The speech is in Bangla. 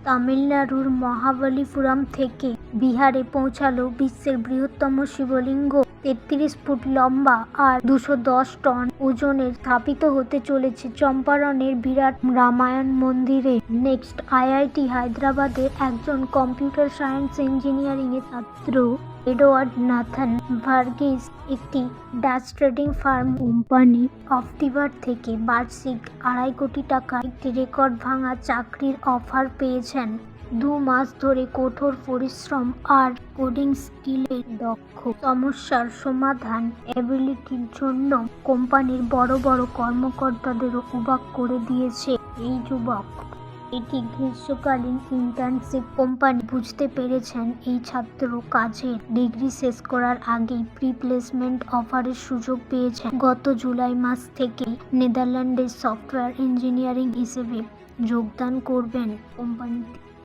তামিলনাড়ুর মহাবলীপুরম থেকে বিহারে পৌঁছালো বিশ্বের বৃহত্তম শিবলিঙ্গ। ৩৩ ফুট লম্বা আর ২১০ টন ওজনের স্থাপিত হতে চলেছে চম্পারণের বিরাট রামায়ণ মন্দিরে। নেক্সট, আইআইটি হায়দ্রাবাদের একজন কম্পিউটার সায়েন্স ইঞ্জিনিয়ারিং এর ছাত্র এডওয়ার্ড নাথান ভার্গিস একটি ডাচ ট্রেডিং ফার্ম কোম্পানি অফটিভার থেকে বার্ষিক ২.৫ কোটি টাকা একটি রেকর্ড ভাঙা চাকরির অফার পেয়েছেন। ২ মাস ধরে কঠোর পরিশ্রম আর কোডিং স্কিলের দক্ষ সমস্যার সমাধান অ্যাবিলিটির জন্য কোম্পানির বড় বড় কর্মকর্তাদেরও অবাক করে দিয়েছে এই যুবক। এটি গ্রীষ্মকালীন ইন্টার্নশিপ। কোম্পানি বুঝতে পেরেছেন এই ছাত্র কাজের ডিগ্রি শেষ করার আগেই প্রি প্লেসমেন্ট অফারের সুযোগ পেয়েছেন। গত জুলাই মাস থেকে নেদারল্যান্ডের সফটওয়্যার ইঞ্জিনিয়ারিং হিসেবে যোগদান করবেন কোম্পানিতে।